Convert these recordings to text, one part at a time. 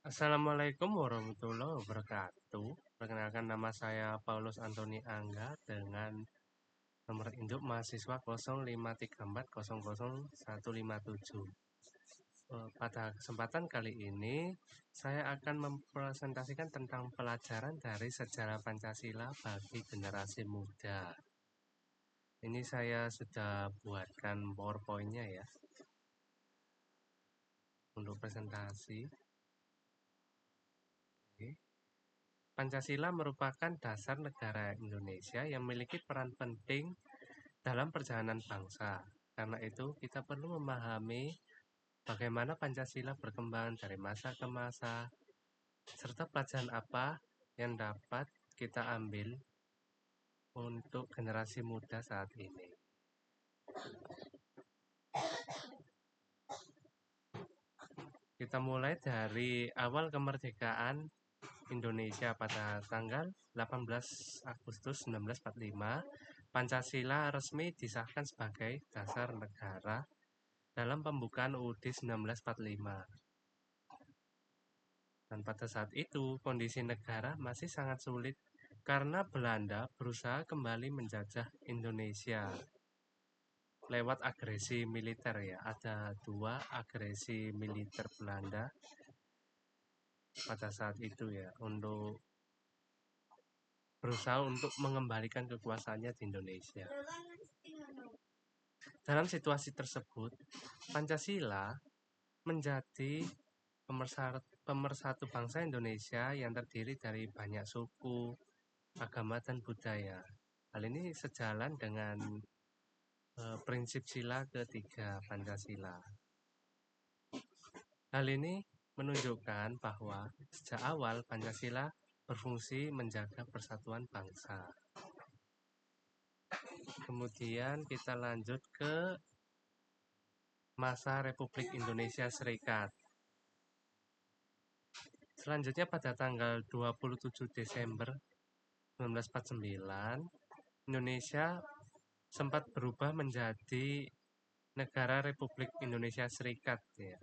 Assalamualaikum warahmatullahi wabarakatuh. Perkenalkan, nama saya Paulus Antoni Angga dengan nomor induk mahasiswa 0534000157. Pada kesempatan kali ini saya akan mempresentasikan tentang pelajaran dari sejarah Pancasila bagi generasi muda. Ini saya sudah buatkan PowerPoint-nya ya untuk presentasi. Oke. Pancasila merupakan dasar negara Indonesia yang memiliki peran penting dalam perjalanan bangsa. Karena itu, kita perlu memahami bagaimana Pancasila berkembang dari masa ke masa, serta pelajaran apa yang dapat kita ambil untuk generasi muda saat ini. Kita mulai dari awal kemerdekaan Indonesia pada tanggal 18 Agustus 1945, Pancasila resmi disahkan sebagai dasar negara dalam pembukaan UUD 1945. Dan pada saat itu, kondisi negara masih sangat sulit karena Belanda berusaha kembali menjajah Indonesia lewat agresi militer ya. Ada dua agresi militer Belanda pada saat itu ya, untuk berusaha untuk mengembalikan kekuasaannya di Indonesia. Dalam situasi tersebut, Pancasila menjadi pemersatu bangsa Indonesia yang terdiri dari banyak suku, agama, dan budaya. Hal ini sejalan dengan prinsip sila ketiga Pancasila. Hal ini menunjukkan bahwa sejak awal Pancasila berfungsi menjaga persatuan bangsa. Kemudian kita lanjut ke masa Republik Indonesia Serikat. Selanjutnya pada tanggal 27 Desember 1949, Indonesia sempat berubah menjadi negara Republik Indonesia Serikat ya.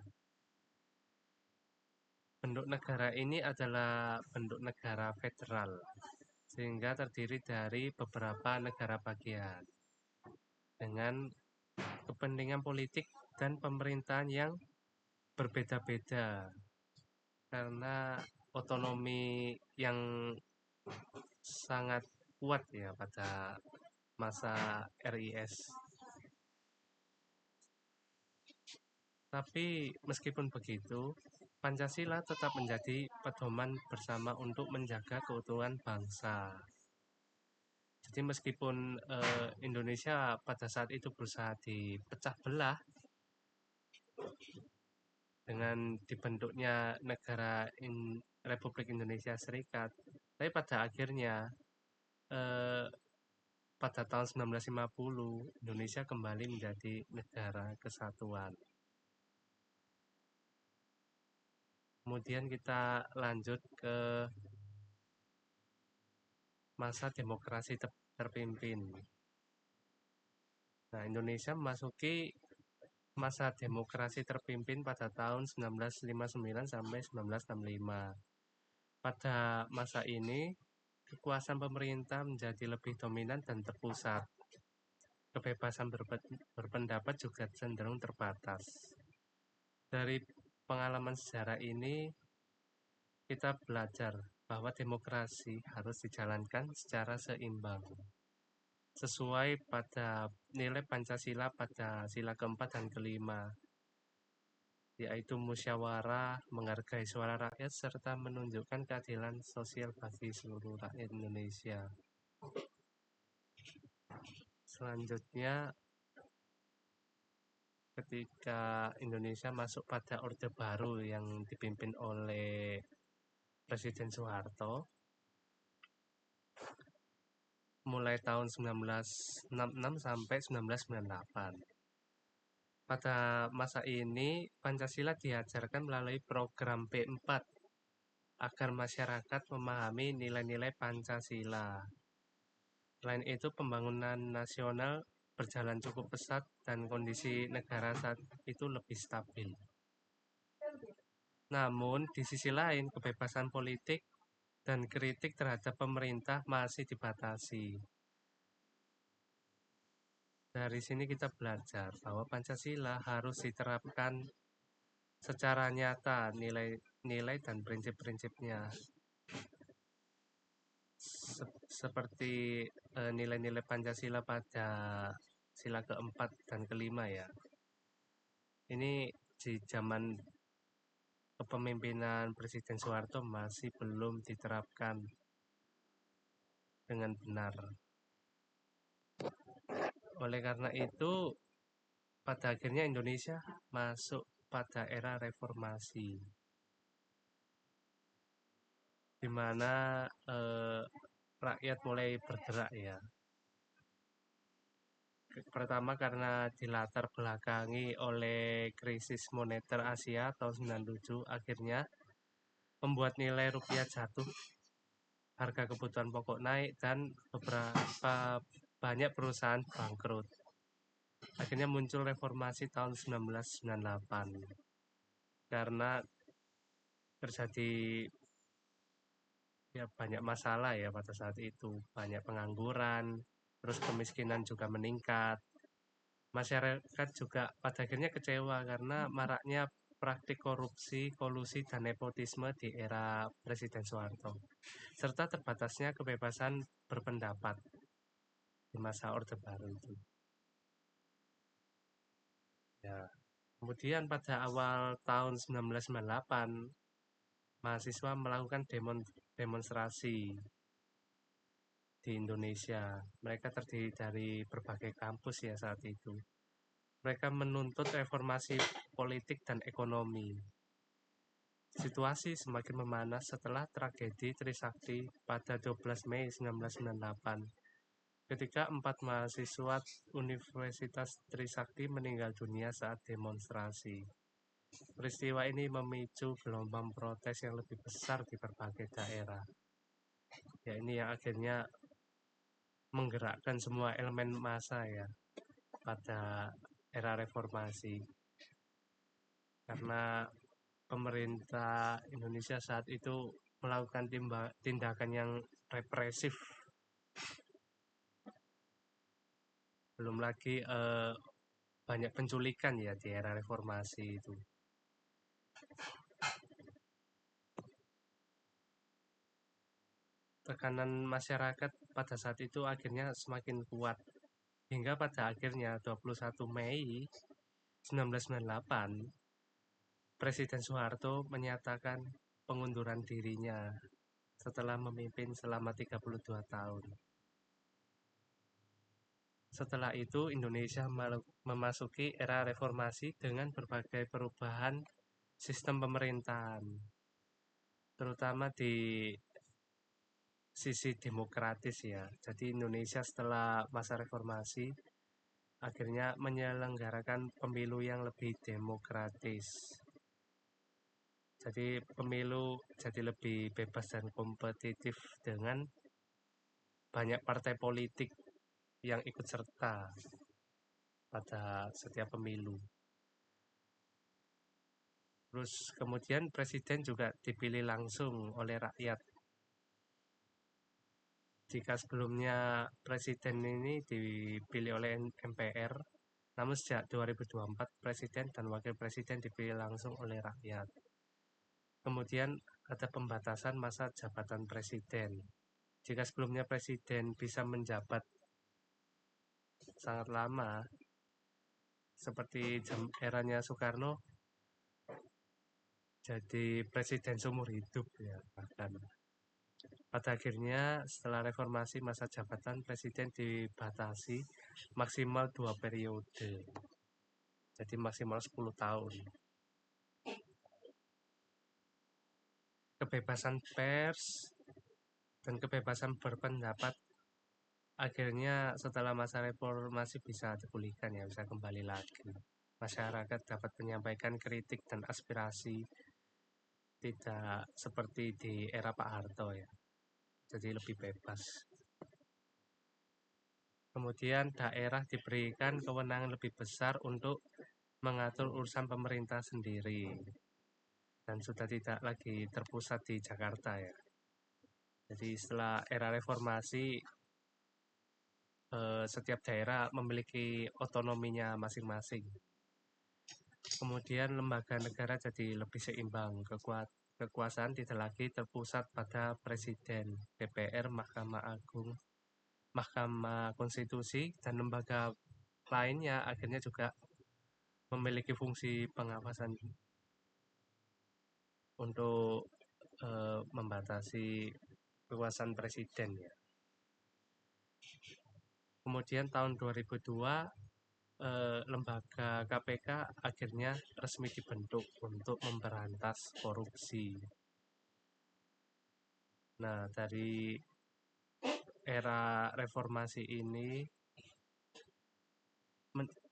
Bentuk negara ini adalah bentuk negara federal, sehingga terdiri dari beberapa negara bagian dengan kepentingan politik dan pemerintahan yang berbeda-beda karena otonomi yang sangat kuat ya pada masa RIS. Tapi meskipun begitu, Pancasila tetap menjadi pedoman bersama untuk menjaga keutuhan bangsa. Jadi meskipun Indonesia pada saat itu berusaha dipecah belah dengan dibentuknya negara Republik Indonesia Serikat, tapi pada akhirnya pada tahun 1950 Indonesia kembali menjadi negara kesatuan. Kemudian kita lanjut ke masa demokrasi terpimpin. Nah, Indonesia memasuki masa demokrasi terpimpin pada tahun 1959 sampai 1965. Pada masa ini, kekuasaan pemerintah menjadi lebih dominan dan terpusat. Kebebasan berpendapat juga cenderung terbatas. Dari pengalaman sejarah ini, kita belajar bahwa demokrasi harus dijalankan secara seimbang, sesuai pada nilai Pancasila pada sila keempat dan kelima, yaitu musyawarah, menghargai suara rakyat, serta menunjukkan keadilan sosial bagi seluruh rakyat Indonesia. Selanjutnya, ketika Indonesia masuk pada Orde Baru yang dipimpin oleh Presiden Soeharto, mulai tahun 1966 sampai 1998. Pada masa ini, Pancasila diajarkan melalui program P4 agar masyarakat memahami nilai-nilai Pancasila. Selain itu, pembangunan nasional berjalan cukup pesat dan kondisi negara saat itu lebih stabil. Namun, di sisi lain, kebebasan politik dan kritik terhadap pemerintah masih dibatasi. Dari sini kita belajar bahwa Pancasila harus diterapkan secara nyata nilai-nilai dan prinsip-prinsipnya. Seperti nilai-nilai Pancasila pada sila keempat dan kelima ya. Ini di zaman kepemimpinan Presiden Soeharto masih belum diterapkan dengan benar. Oleh karena itu, pada akhirnya Indonesia masuk pada era reformasi, di mana rakyat mulai bergerak ya. Pertama karena dilatar belakangi oleh krisis moneter Asia tahun 97, akhirnya membuat nilai rupiah jatuh, harga kebutuhan pokok naik, dan beberapa banyak perusahaan bangkrut. Akhirnya muncul reformasi tahun 1998 karena terjadi ya banyak masalah ya pada saat itu, banyak pengangguran, terus kemiskinan juga meningkat. Masyarakat juga pada akhirnya kecewa karena maraknya praktik korupsi, kolusi, dan nepotisme di era Presiden Soeharto, serta terbatasnya kebebasan berpendapat di masa Orde Baru itu. Ya. Kemudian pada awal tahun 1998, mahasiswa melakukan demonstrasi di Indonesia. Mereka terdiri dari berbagai kampus ya saat itu. Mereka menuntut reformasi politik dan ekonomi. Situasi semakin memanas setelah tragedi Trisakti pada 12 Mei 1998, ketika 4 mahasiswa Universitas Trisakti meninggal dunia saat demonstrasi. Peristiwa ini memicu gelombang protes yang lebih besar di berbagai daerah. Ya, ini yang akhirnya menggerakkan semua elemen massa ya pada era reformasi. Karena pemerintah Indonesia saat itu melakukan tindakan yang represif. Belum lagi banyak penculikan ya di era reformasi itu. Tekanan masyarakat pada saat itu akhirnya semakin kuat. Hingga pada akhirnya 21 Mei 1998, Presiden Soeharto menyatakan pengunduran dirinya setelah memimpin selama 32 tahun. Setelah itu, Indonesia memasuki era reformasi dengan berbagai perubahan sistem pemerintahan, terutama di sisi demokratis ya. Jadi Indonesia setelah masa reformasi akhirnya menyelenggarakan pemilu yang lebih demokratis. Jadi pemilu jadi lebih bebas dan kompetitif dengan banyak partai politik yang ikut serta pada setiap pemilu. Terus kemudian presiden juga dipilih langsung oleh rakyat. Jika sebelumnya presiden ini dipilih oleh MPR, namun sejak 2024 presiden dan wakil presiden dipilih langsung oleh rakyat. Kemudian ada pembatasan masa jabatan presiden. Jika sebelumnya presiden bisa menjabat sangat lama, seperti eranya Soekarno, jadi presiden seumur hidup ya bahkan. Pada akhirnya setelah reformasi masa jabatan presiden dibatasi maksimal 2 periode. Jadi maksimal 10 tahun. Kebebasan pers dan kebebasan berpendapat akhirnya setelah masa reformasi bisa dipulihkan ya, bisa kembali lagi. Masyarakat dapat menyampaikan kritik dan aspirasi, tidak seperti di era Pak Harto ya. Jadi lebih bebas. Kemudian daerah diberikan kewenangan lebih besar untuk mengatur urusan pemerintah sendiri. dan sudah tidak lagi terpusat di Jakarta ya. Jadi setelah era reformasi, setiap daerah memiliki otonominya masing-masing. Kemudian lembaga negara jadi lebih seimbang, kekuasaan tidak lagi terpusat pada Presiden, DPR, Mahkamah Agung, Mahkamah Konstitusi, dan lembaga lainnya akhirnya juga memiliki fungsi pengawasan untuk membatasi kekuasaan presiden ya. Kemudian tahun 2002 lembaga KPK akhirnya resmi dibentuk untuk memberantas korupsi. Nah, dari era reformasi ini,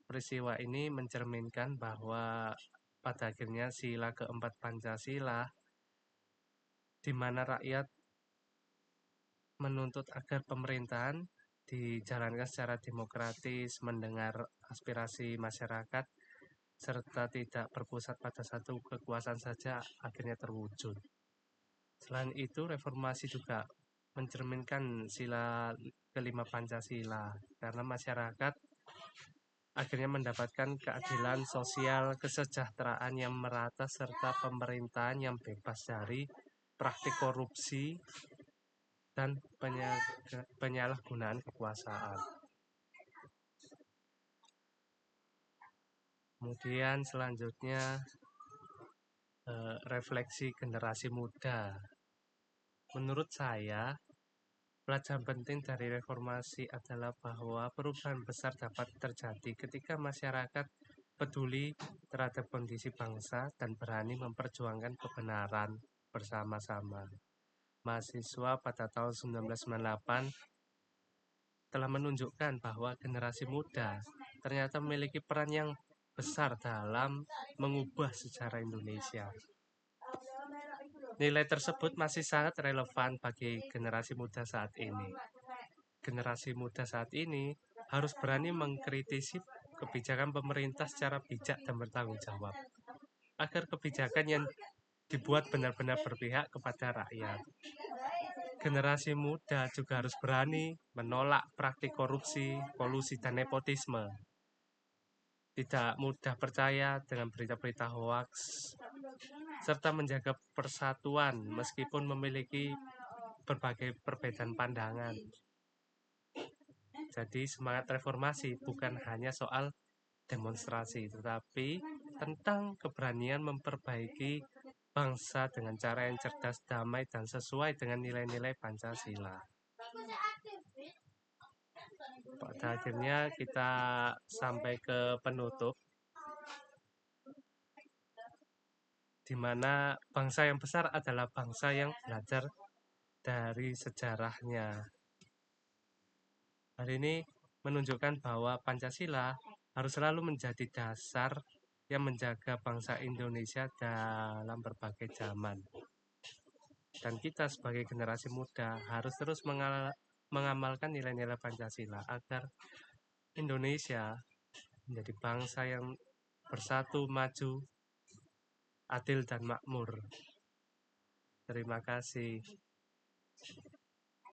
peristiwa ini mencerminkan bahwa pada akhirnya sila keempat Pancasila, di mana rakyat menuntut agar pemerintahan dijalankan secara demokratis, mendengar aspirasi masyarakat, serta tidak berpusat pada satu kekuasaan saja, akhirnya terwujud. Selain itu, reformasi juga mencerminkan sila kelima Pancasila, karena masyarakat akhirnya mendapatkan keadilan sosial, kesejahteraan yang merata, serta pemerintahan yang bebas dari praktik korupsi dan penyalahgunaan kekuasaan. Kemudian selanjutnya refleksi generasi muda. Menurut saya, pelajaran penting dari reformasi adalah bahwa perubahan besar dapat terjadi ketika masyarakat peduli terhadap kondisi bangsa dan berani memperjuangkan kebenaran bersama-sama. Mahasiswa pada tahun 1998 telah menunjukkan bahwa generasi muda ternyata memiliki peran yang besar dalam mengubah sejarah Indonesia. Nilai tersebut masih sangat relevan bagi generasi muda saat ini. Generasi muda saat ini harus berani mengkritisi kebijakan pemerintah secara bijak dan bertanggung jawab, agar kebijakan yang dibuat benar-benar berpihak kepada rakyat. Generasi muda juga harus berani menolak praktik korupsi, kolusi, dan nepotisme. Tidak mudah percaya dengan berita-berita hoaks, serta menjaga persatuan meskipun memiliki berbagai perbedaan pandangan. Jadi semangat reformasi bukan hanya soal demonstrasi, tetapi tentang keberanian memperbaiki bangsa dengan cara yang cerdas, damai, dan sesuai dengan nilai-nilai Pancasila. Pada akhirnya kita sampai ke penutup, di mana bangsa yang besar adalah bangsa yang belajar dari sejarahnya. Hal ini menunjukkan bahwa Pancasila harus selalu menjadi dasar yang menjaga bangsa Indonesia dalam berbagai zaman. Dan kita sebagai generasi muda harus terus mengamalkan nilai-nilai Pancasila agar Indonesia menjadi bangsa yang bersatu, maju, adil, dan makmur. Terima kasih.